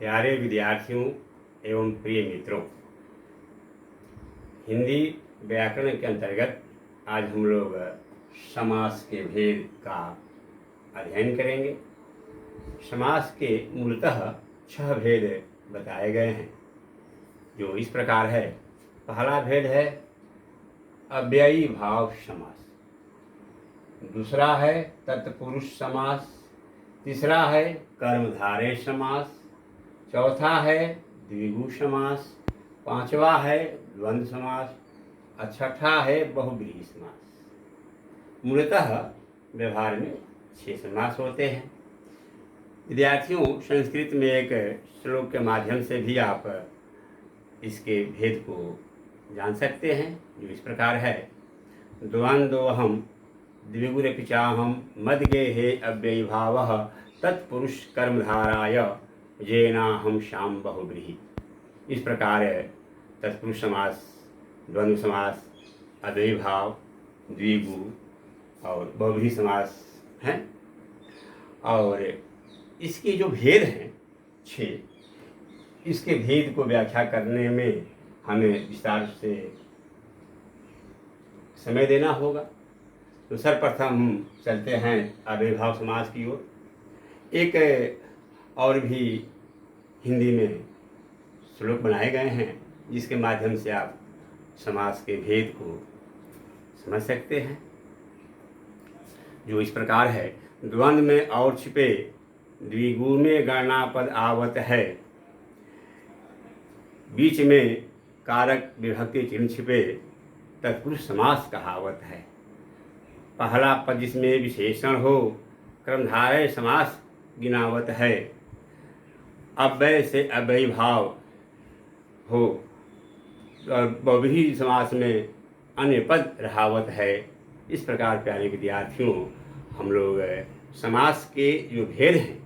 प्यारे विद्यार्थियों एवं प्रिय मित्रों, हिंदी व्याकरण के अंतर्गत आज हम लोग समास के भेद का अध्ययन करेंगे। समास के मूलतः 6 भेद बताए गए हैं, जो इस प्रकार है। पहला भेद है अव्ययी भाव समास, दूसरा है तत्पुरुष समास, तीसरा है कर्मधारय समास, चौथा है द्विगु समास, पांचवा है द्वंद्व समास और छठा है बहुव्रीहि समास। मूलतः व्यवहार में 6 समास होते हैं। विद्यार्थियों, संस्कृत में एक श्लोक के माध्यम से भी आप इसके भेद को जान सकते हैं, जो इस प्रकार है। द्वंद्वोऽहं द्विगुरपि चाहं मद्गेहे अव्ययी भावः तत्पुरुष कर्मधाराय येनाहं श्याम बहुव्रीहि। इस प्रकार तत्पुरुष समास, द्वंद्व समास, अव्ययी भाव, द्विगु और बहुव्रीहि समास हैं। और इसके जो भेद हैं 6, इसके भेद को व्याख्या करने में हमें विस्तार से समय देना होगा। तो सर्वप्रथम हम चलते हैं अव्ययी भाव समास की ओर। एक और भी हिंदी में श्लोक बनाए गए हैं, जिसके माध्यम से आप समास के भेद को समझ सकते हैं, जो इस प्रकार है। द्वंद्व में और छिपे द्विगु में गणना पद आवत है, बीच में कारक विभक्ति चिन्ह छिपे तत्पुरुष समास कहावत है। पहला पद जिसमें विशेषण हो कर्मधारय समास गिनावत है। अव्यय से अव्ययी भाव हो और बहुव्रीहि समास में अन्य पद रहावत है। इस प्रकार प्यारे विद्यार्थियों, हम लोग समास के जो भेद हैं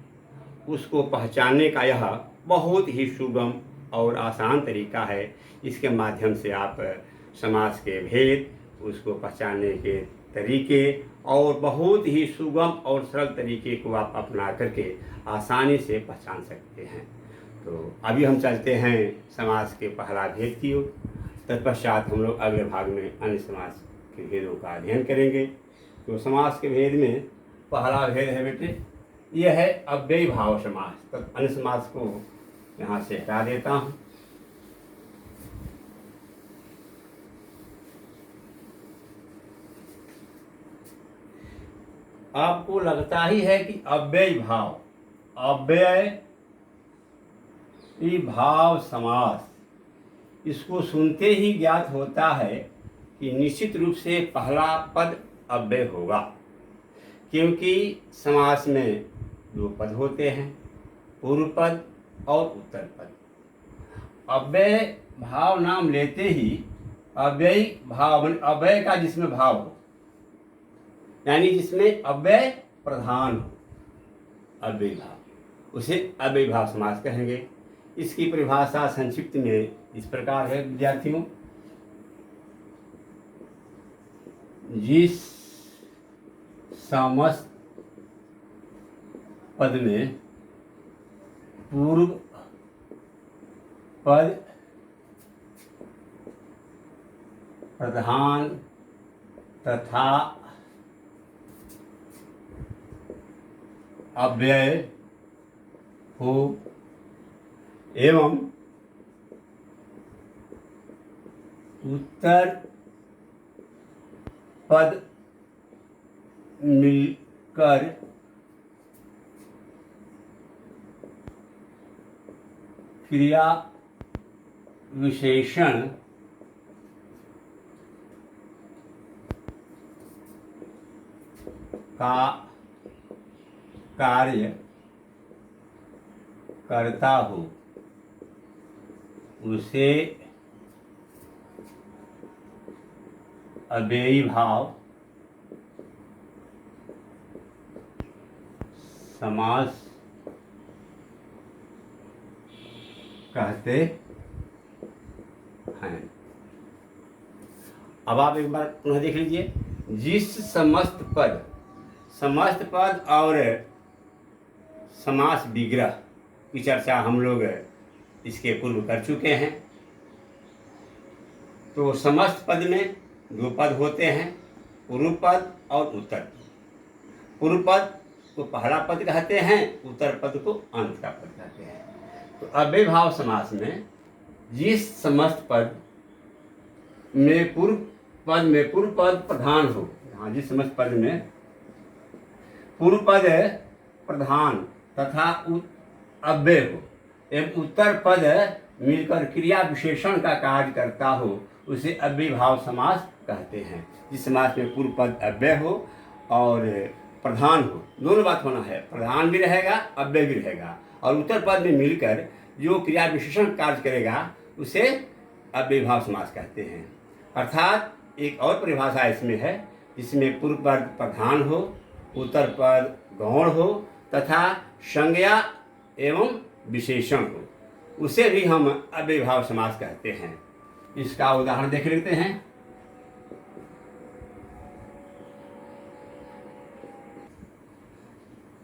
उसको पहचानने का यह बहुत ही सुगम और आसान तरीका है। इसके माध्यम से आप समास के भेद, उसको पहचानने के तरीके और बहुत ही सुगम और सरल तरीके को आप अपना करके आसानी से पहचान सकते हैं। तो अभी हम चलते हैं समास के पहला भेद की ओर। तत्पश्चात हम लोग अगले भाग में अन्य समास के भेदों का अध्ययन करेंगे। तो समास के भेद में पहला भेद है बेटे, यह है अव्ययी भाव समास। तो अन्य समास को यहाँ से हटा देता हूँ। आपको लगता ही है कि अव्ययी भाव, अव्ययी भाव समास, इसको सुनते ही ज्ञात होता है कि निश्चित रूप से पहला पद अव्यय होगा, क्योंकि समास में 2 पद होते हैं, पूर्व पद और उत्तर पद। अव्यय भाव नाम लेते ही अव्ययी भाव, अव्यय का जिसमें भाव हो, यानी जिसमें अव्यय प्रधान हो, अव्ययी भाव, उसे अव्ययी भाव समास कहेंगे। इसकी परिभाषा संक्षिप्त में इस प्रकार है विद्यार्थियों। जिस समस्त पद में पूर्व पद प्रधान तथा अव्यय हो एवं उत्तर पद मिलकर क्रिया विशेषण का कार्य करता हो, उसे अव्ययी भाव समास कहते हैं। अब आप एक बार पुनः देख लीजिए। जिस समस्त पद और समास विग्रह, की चर्चा हम लोग इसके पूर्व कर चुके हैं। तो समस्त पद में दो पद होते हैं, पूर्व पद और उत्तर पद। पूर्व पद को पहला पद कहते हैं, उत्तर पद को अंत का पद कहते हैं। तो अव्ययभाव समास में जिस समस्त पद में पूर्व पद प्रधान हो, हाँ, जिस समस्त पद में पूर्व पद प्रधान तथा अव्यय हो एवं उत्तर पद मिलकर क्रिया विशेषण का कार्य करता हो, उसे अव्ययभाव समास कहते हैं। जिस समास में पूर्व पद अव्यय हो और प्रधान हो, दोनों बात होना है, प्रधान भी रहेगा अव्यय भी रहेगा, और उत्तर पद में मिलकर जो क्रिया विशेषण कार्य करेगा उसे अव्ययभाव समास कहते हैं। अर्थात एक और परिभाषा इसमें है, जिसमें पूर्व पद प्रधान हो, उत्तर पद गौण हो तथा संज्ञा एवं विशेषण हो, उसे भी हम अव्ययभाव समास कहते हैं। इसका उदाहरण देख लेते हैं।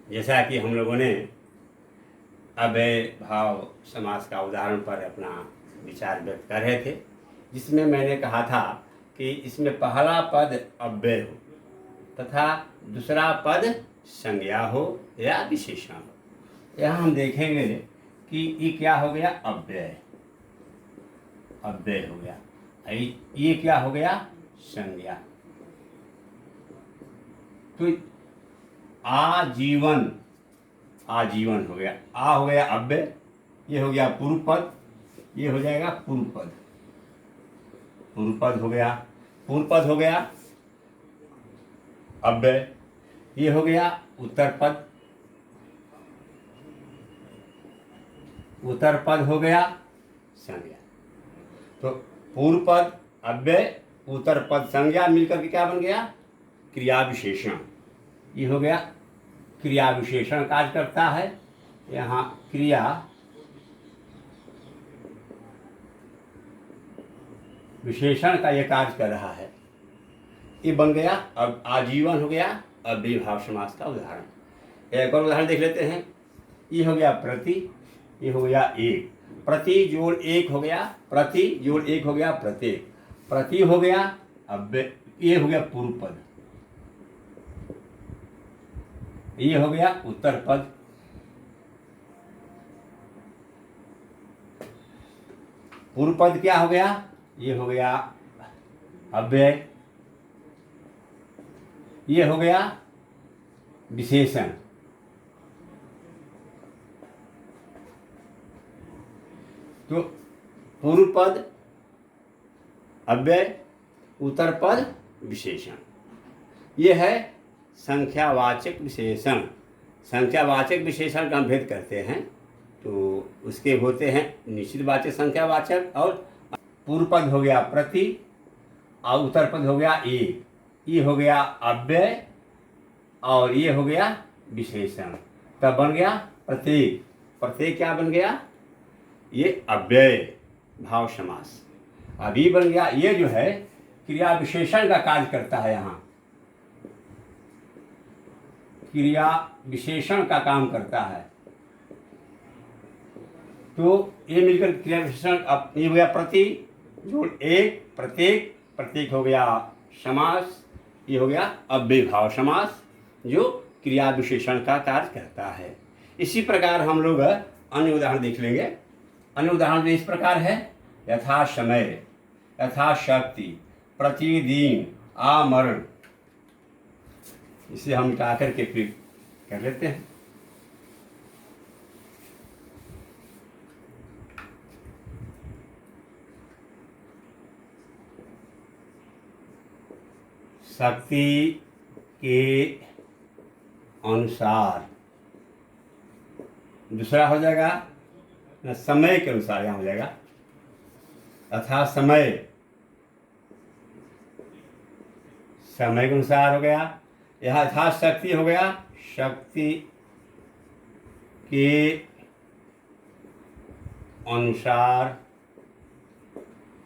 जैसा कि हम लोगों ने अव्ययभाव समास का उदाहरण पर अपना विचार व्यक्त कर रहे थे, जिसमें मैंने कहा था कि इसमें पहला पद अव्यय हो तथा दूसरा पद संज्ञा हो या विशेषण हो। यहाँ हम देखेंगे कि ये क्या हो गया, अव्यय हो गया, ये क्या हो गया, संज्ञा। तो आजीवन हो गया, आ हो गया अव्यय, ये हो गया पूर्व पद, ये हो जाएगा पूर्व पद हो गया अव्यय, ये हो गया उत्तर पद हो गया संज्ञा। तो पूर्व पद अव्यय, उत्तर पद संज्ञा मिलकर के क्या बन गया, क्रिया विशेषण। ये हो गया क्रिया विशेषण कार्य करता है, यहाँ क्रिया विशेषण का ये कार्य कर रहा है, ये बन गया। अब आजीवन हो गया अव्ययभाव समास का उदाहरण। एक और उदाहरण देख लेते हैं। ये हो गया प्रति, ये हो गया एक, प्रति जोड़ एक हो गया, प्रति जोड़ एक हो गया प्रत्येक, प्रति हो गया अव्यय, ये हो गया पूर्व पद, ये हो गया उत्तर पद, पूर्व पद क्या हो गया, ये हो गया अव्यय, ये हो गया विशेषण। तो पूर्व पद अव्यय, उत्तर पद विशेषण, ये है संख्यावाचक विशेषण। संख्यावाचक विशेषण का हम भेद करते हैं, तो उसके होते हैं निश्चितवाचक संख्यावाचक, और पूर्व पद हो गया प्रति और उत्तर पद हो गया एक, ये हो गया अव्यय और ये हो गया विशेषण, तब बन गया प्रत्येक। प्रत्येक क्या बन गया, ये अव्यय भाव समास। अभी बन गया, ये जो है क्रिया विशेषण का कार्य करता है, यहाँ क्रिया विशेषण का काम करता है। तो ये मिलकर क्रिया विशेषण, अब ये हो गया प्रति जोड़ एक प्रत्येक, प्रत्येक हो गया समास, ये हो गया अव्ययभाव समास जो क्रिया विशेषण का कार्य करता है। इसी प्रकार हम लोग अन्य उदाहरण देख लेंगे। अन्य उदाहरण इस प्रकार है, यथा समय, यथा शक्ति, प्रतिदिन, आमरण। इसे हम मिटा करके फिर कर लेते हैं। शक्ति के अनुसार, दूसरा हो जाएगा ना, समय के अनुसार यहाँ हो जाएगा, तथा समय के अनुसार हो गया। यहाँ यथा शक्ति हो गया, शक्ति के अनुसार।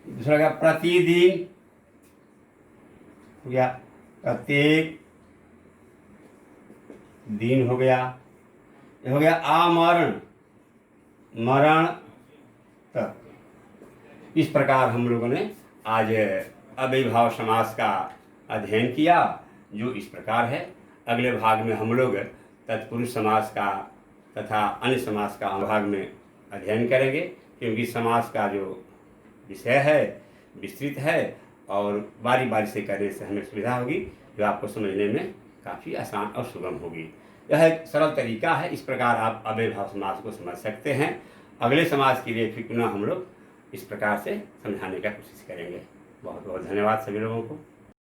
दूसरा हो गया प्रतिदिन, हो गया प्रत्येक दिन, हो गया। ये हो गया आमरण, मरण तक। इस प्रकार हम लोगों ने आज अव्ययीभाव समास का अध्ययन किया, जो इस प्रकार है। अगले भाग में हम लोग तत्पुरुष समास का तथा अन्य समास का भाग में अध्ययन करेंगे, क्योंकि समास का जो विषय है विस्तृत है और बारी बारी से करने से हमें सुविधा होगी, जो आपको समझने में काफ़ी आसान और सुगम होगी। यह एक सरल तरीका है, इस प्रकार आप अव्ययीभाव समास को समझ सकते हैं। अगले समास के लिए फिर पुनः हम लोग इस प्रकार से समझाने का कोशिश करेंगे। बहुत बहुत धन्यवाद सभी लोगों को।